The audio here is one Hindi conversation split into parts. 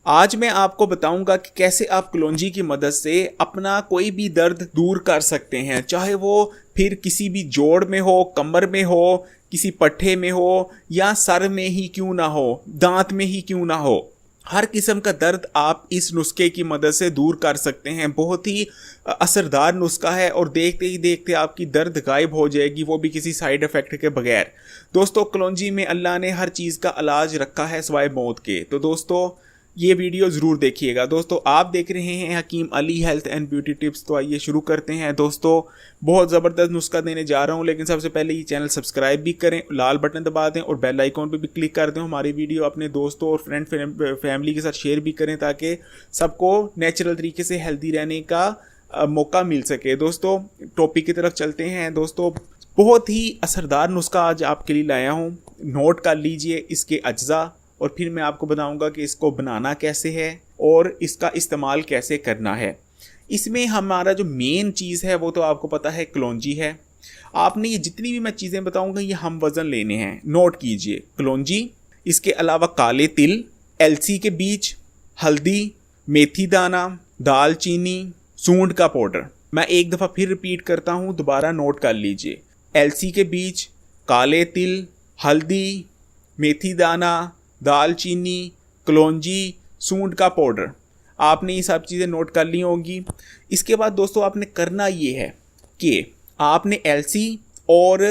आज मैं आपको बताऊंगा कि कैसे आप कलौंजी की मदद से अपना कोई भी दर्द दूर कर सकते हैं, चाहे वो फिर किसी भी जोड़ में हो, कमर में हो, किसी पट्ठे में हो या सर में ही क्यों ना हो, दांत में ही क्यों ना हो। हर किस्म का दर्द आप इस नुस्खे की मदद से दूर कर सकते हैं। बहुत ही असरदार नुस्खा है और देखते ही देखते आपकी दर्द गायब हो जाएगी, वो भी किसी साइड इफ़ेक्ट के बगैर। दोस्तों, कलौंजी में अल्लाह ने हर चीज़ का इलाज रखा है सिवाय मौत के। तो दोस्तों, ये वीडियो ज़रूर देखिएगा। दोस्तों, आप देख रहे हैं Hakim Ali health and beauty tips. तो आइए शुरू करते हैं। दोस्तों, बहुत ज़बरदस्त नुस्खा देने जा रहा हूं, लेकिन सबसे पहले ये चैनल सब्सक्राइब भी करें, लाल बटन दबा दें और बेल आइकॉन पे भी क्लिक कर दें। हमारी वीडियो अपने दोस्तों और फ्रेंड फैमिली के साथ शेयर भी करें ताकि सबको नेचुरल तरीके से हेल्दी रहने का मौका मिल सके। दोस्तों, टॉपिक की तरफ चलते हैं। दोस्तों, बहुत ही असरदार नुस्खा आज आपके लिए लाया हूँ। नोट कर लीजिए इसके अज्जा और फिर मैं आपको बताऊंगा कि इसको बनाना कैसे है और इसका इस्तेमाल कैसे करना है। इसमें हमारा जो मेन चीज़ है वो तो आपको पता है, कलौंजी है। आपने ये जितनी भी मैं चीज़ें बताऊंगा ये हम वज़न लेने हैं, नोट कीजिए। कलौंजी, इसके अलावा काले तिल, अलसी के बीज, हल्दी, मेथी दाना, दालचीनी, सूंड का पाउडर। मैं एक दफ़ा फिर रिपीट करता हूँ, दोबारा नोट कर लीजिए। अलसी के बीज, काले तिल, हल्दी, मेथी दाना, दालचीनी, कलौंजी, सूंड का पाउडर। आपने ये सब चीज़ें नोट कर ली होंगी। इसके बाद दोस्तों आपने करना ये है कि आपने अलसी और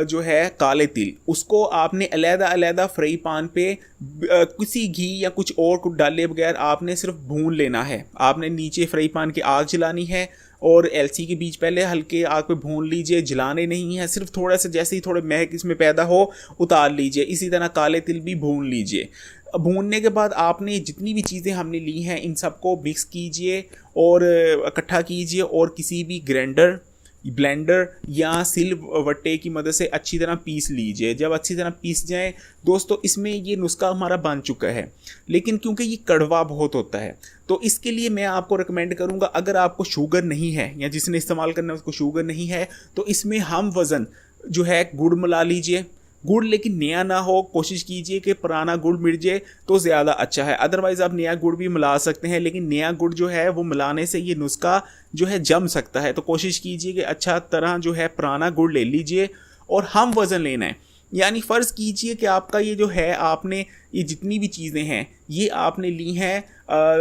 जो है काले तिल, उसको आपने अलग-अलग फ्राई पैन पे किसी घी या कुछ और कुछ डाले बगैर आपने सिर्फ भून लेना है। आपने नीचे फ्राई पैन की आग जलानी है और अलसी के बीज पहले हल्के आग पे भून लीजिए, जलाने नहीं है, सिर्फ थोड़ा सा जैसे ही थोड़े महक इसमें पैदा हो उतार लीजिए। इसी तरह काले तिल भी भून लीजिए। भूनने के बाद आपने जितनी भी चीज़ें हमने ली हैं इन सबको मिक्स कीजिए और इकट्ठा कीजिए और किसी भी ग्राइंडर, ब्लेंडर या सिलवट्टे की मदद से अच्छी तरह पीस लीजिए। जब अच्छी तरह पीस जाए दोस्तों, इसमें ये नुस्खा हमारा बन चुका है। लेकिन क्योंकि ये कड़वा बहुत होता है तो इसके लिए मैं आपको रिकमेंड करूंगा, अगर आपको शुगर नहीं है या जिसने इस्तेमाल करना है उसको शुगर नहीं है तो इसमें हम वज़न जो है गुड़ मिला लीजिए। गुड़ लेकिन नया ना हो, कोशिश कीजिए कि पुराना गुड़ मिल जाए तो ज़्यादा अच्छा है। अदरवाइज़ आप नया गुड़ भी मिला सकते हैं, लेकिन नया गुड़ जो है वो मिलाने से ये नुस्खा जो है जम सकता है। तो कोशिश कीजिए कि अच्छा तरह जो है पुराना गुड़ ले लीजिए और हम वज़न लेना है। यानी फ़र्ज़ कीजिए कि आपका ये जो है, आपने ये जितनी भी चीज़ें हैं ये आपने ली हैं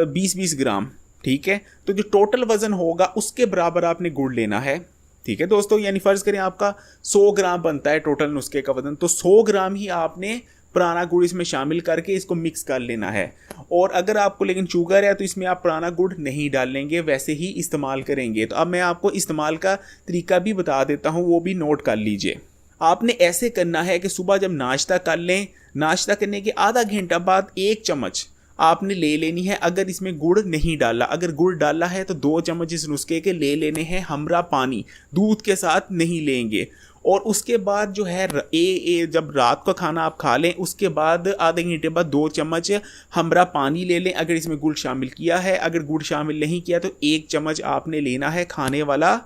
20-20 ग्राम, ठीक है। तो जो टोटल वज़न होगा उसके बराबर आपने गुड़ लेना है, ठीक है दोस्तों। यानी फ़र्ज़ करें आपका 100 ग्राम बनता है टोटल नुस्खे का वज़न, तो 100 ग्राम ही आपने पुराना गुड़ इसमें शामिल करके इसको मिक्स कर लेना है। और अगर आपको लेकिन शुगर है तो इसमें आप पुराना गुड़ नहीं डालेंगे, वैसे ही इस्तेमाल करेंगे। तो अब मैं आपको इस्तेमाल का तरीका भी बता देता हूँ, वो भी नोट कर लीजिए। आपने ऐसे करना है कि सुबह जब नाश्ता कर लें, नाश्ता करने के आधा घंटा बाद 1 चम्मच आपने ले लेनी है। अगर इसमें गुड़ नहीं डाला, अगर गुड़ डाला है तो 2 चम्मच इस नुस्खे के ले लेने हैं। हमरा पानी दूध के साथ नहीं लेंगे। और उसके बाद जो है जब रात का खाना आप खा लें उसके बाद आधे घंटे बाद 2 चम्मच हमरा पानी ले लें, अगर इसमें गुड़ शामिल किया है। अगर गुड़ शामिल नहीं किया तो 1 चम्मच आपने लेना है खाने वाला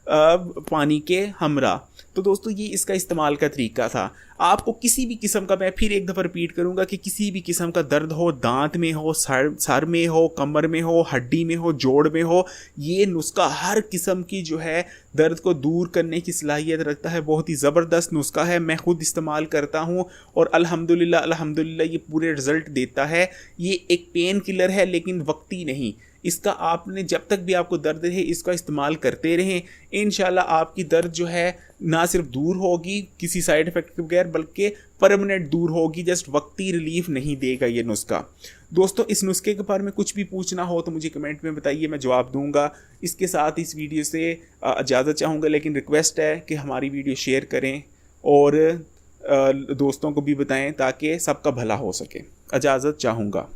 पानी के हमरा। तो दोस्तों, ये इसका इस्तेमाल का तरीका था। आपको किसी भी किस्म का, मैं फिर एक दफ़ा रिपीट करूंगा कि किसी भी किस्म का दर्द हो, दांत में हो, सर में हो, कमर में हो, हड्डी में हो, जोड़ में हो, ये नुस्खा हर किस्म की जो है दर्द को दूर करने की सलाहियत रखता है। बहुत ही ज़बरदस्त नुस्खा है, मैं खुद इस्तेमाल करता हूँ और अल्हम्दुलिल्लाह ये पूरे रिज़ल्ट देता है। ये एक पेन किलर है लेकिन वक्ती नहीं। इसका आपने जब तक भी आपको दर्द है इसका इस्तेमाल करते रहें, इंशाल्लाह आपकी दर्द जो है ना सिर्फ दूर होगी किसी साइड इफ़ेक्ट के बगैर, बल्कि परमानेंट दूर होगी। जस्ट वक्ती रिलीफ नहीं देगा ये नुस्खा। दोस्तों, इस नुस्खे के बारे में कुछ भी पूछना हो तो मुझे कमेंट में बताइए, मैं जवाब दूंगा। इसके साथ इस वीडियो से इजाज़त चाहूँगा, लेकिन रिक्वेस्ट है कि हमारी वीडियो शेयर करें और दोस्तों को भी बताएं ताकि सबका भला हो सके। इजाज़त चाहूँगा।